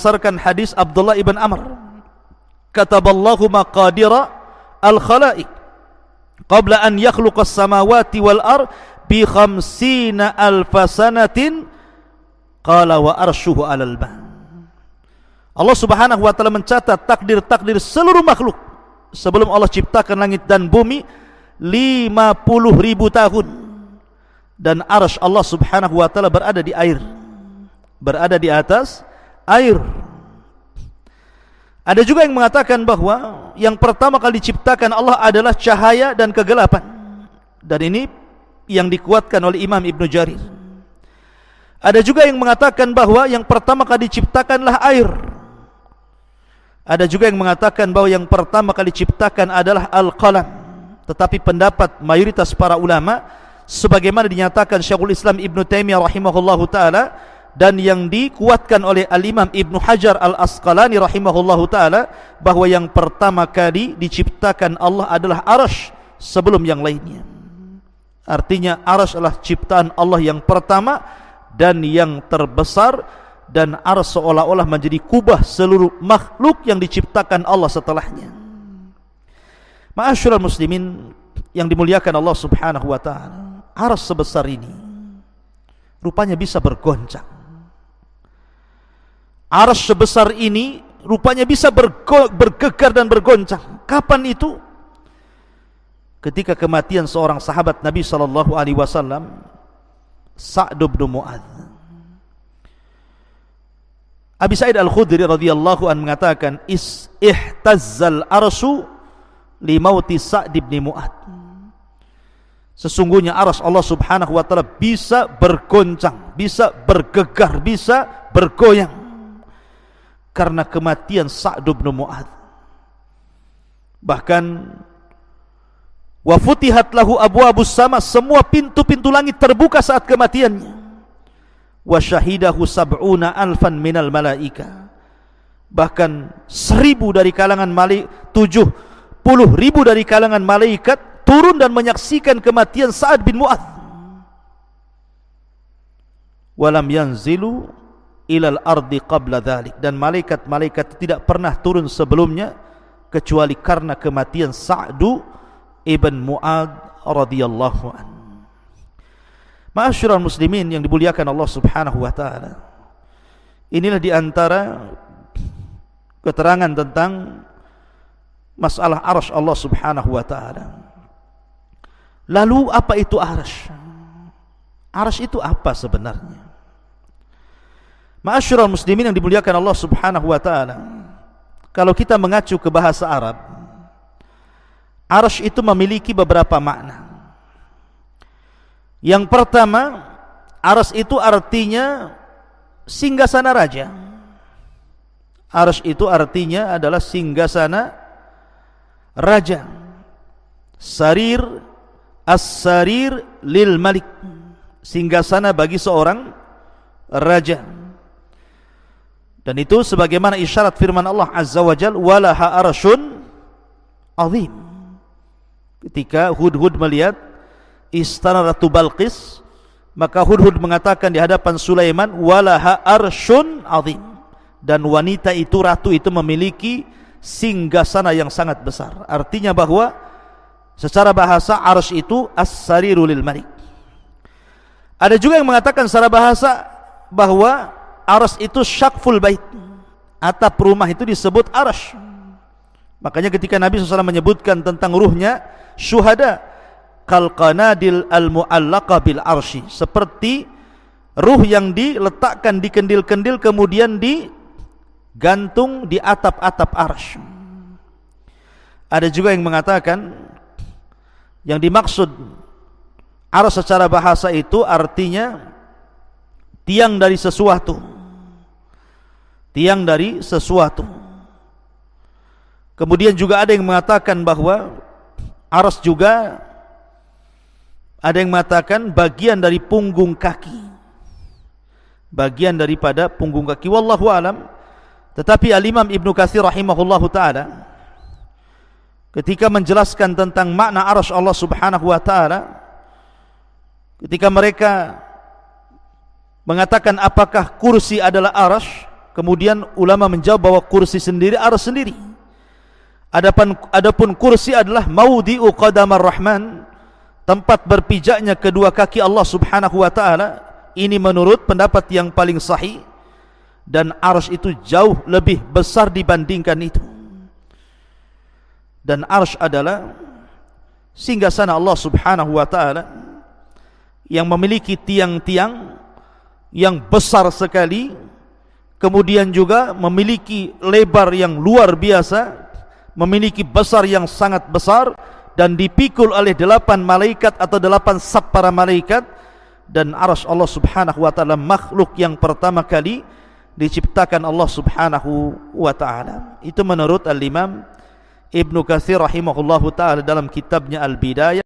berdasarkan hadis Abdullah ibn Amr, kataballahu maqadira al-khalaiq qabla an yakhluqa as-samawati wal ard bi 50,000 sanatin qala wa arshuhu 'alal ma. Allah Subhanahu wa taala mencatat takdir-takdir seluruh makhluk sebelum Allah ciptakan langit dan bumi 50,000 tahun, dan arsy Allah Subhanahu wa taala berada di air, berada di atas air. Ada juga yang mengatakan bahwa yang pertama kali diciptakan Allah adalah cahaya dan kegelapan, dan ini yang dikuatkan oleh Imam Ibnu Jarir. Ada juga yang mengatakan bahwa yang pertama kali diciptakanlah air. Ada juga yang mengatakan bahwa yang pertama kali diciptakan adalah al-qalam. Tetapi pendapat mayoritas para ulama, sebagaimana dinyatakan Syekhul Islam Ibnu Taimiyah rahimahullahu taala, dan yang dikuatkan oleh Al-Imam Ibnu Hajar Al-Asqalani rahimahullahu ta'ala, bahwa yang pertama kali diciptakan Allah adalah arsy sebelum yang lainnya. Artinya arsy adalah ciptaan Allah yang pertama dan yang terbesar, dan arsy seolah-olah menjadi kubah seluruh makhluk yang diciptakan Allah setelahnya. Ma'asyiral muslimin yang dimuliakan Allah Subhanahu wa ta'ala, arsy sebesar ini rupanya bisa bergoncang. Arsy sebesar ini rupanya bisa bergegar dan bergoncang. Kapan itu? Ketika kematian seorang sahabat Nabi sallallahu alaihi wasallam, Sa'd bin Mu'adz. Abi Sa'id Al-Khudri radhiyallahu anhu mengatakan, ihtazzal arsy li mauti Sa'd bin Mu'adz. Sesungguhnya arsy Allah Subhanahu wa taala bisa bergoncang, bisa bergegar, bisa bergoyang karena kematian Sa'd bin Mu'adz. Bahkan wa futihat lahu abwabus sama, semua pintu-pintu langit terbuka saat kematiannya. Wa syahidahu 70,000 minal malaika, bahkan 1000 dari kalangan malaikat, 70,000 dari kalangan malaikat turun dan menyaksikan kematian Sa'd bin Mu'adz. Walam yanzilu ilal ardi qabla dhalik, dan malaikat-malaikat tidak pernah turun sebelumnya kecuali karena kematian Sa'd ibn Mu'adz radhiyallahu anhu. Ma'asyiral muslimin yang dimuliakan Allah Subhanahu wa taala, inilah di antara keterangan tentang masalah arsy Allah Subhanahu wa taala. Lalu apa itu arsy? Arsy itu apa sebenarnya? Ma'asyiral muslimin yang dimuliakan Allah Subhanahu wa taala, kalau kita mengacu ke bahasa Arab, arsy itu memiliki beberapa makna. Yang pertama, arsy itu artinya singgasana raja. Arsy itu artinya adalah singgasana raja. Sarir, as-sarir lil malik, singgasana bagi seorang raja. Dan itu sebagaimana isyarat firman Allah Azza wa Jalla, walaha arsyun azim. Ketika Hudhud melihat istana Ratu Balqis, maka Hudhud mengatakan di hadapan Sulaiman, walaha arsyun azim, dan wanita itu, ratu itu memiliki singgasana yang sangat besar. Artinya bahwa secara bahasa arsy itu as-sariru lil malik. Ada juga yang mengatakan secara bahasa bahwa arsy itu syaqful bait, atap rumah itu disebut arsy. Makanya ketika Nabi SAW menyebutkan tentang ruhnya syuhada, kal qanadil al-mu'allaqa bil arsy, seperti ruh yang diletakkan di kendil-kendil kemudian digantung di atap-atap arsy. Ada juga yang mengatakan yang dimaksud arsy secara bahasa itu artinya tiang dari sesuatu, tiang dari sesuatu. Kemudian juga ada yang mengatakan bahwa arsy juga, ada yang mengatakan bagian dari punggung kaki, bagian daripada punggung kaki, wallahu alam. Tetapi Al-Imam Ibnu Katsir rahimahullahu taala ketika menjelaskan tentang makna arsy Allah Subhanahu wa taala, ketika mereka mengatakan apakah kursi adalah arsy, Kemudian ulama menjawab bahwa kursi sendiri arsy sendiri. Adapun kursi adalah maudhi'u qadamar rahman, tempat berpijaknya kedua kaki Allah Subhanahu wa taala. Ini menurut pendapat yang paling sahih, dan arsy itu jauh lebih besar dibandingkan itu. Dan arsy adalah singgasana Allah Subhanahu wa taala yang memiliki tiang-tiang yang besar sekali, kemudian juga memiliki lebar yang luar biasa, memiliki besar yang sangat besar, dan dipikul oleh 8 malaikat atau 8 saf para malaikat. Dan arsy Allah Subhanahu wa taala makhluk yang pertama kali diciptakan Allah Subhanahu wa taala. Itu menurut Al-Imam Ibnu Katsir rahimahullahu taala dalam kitabnya Al-Bidayah.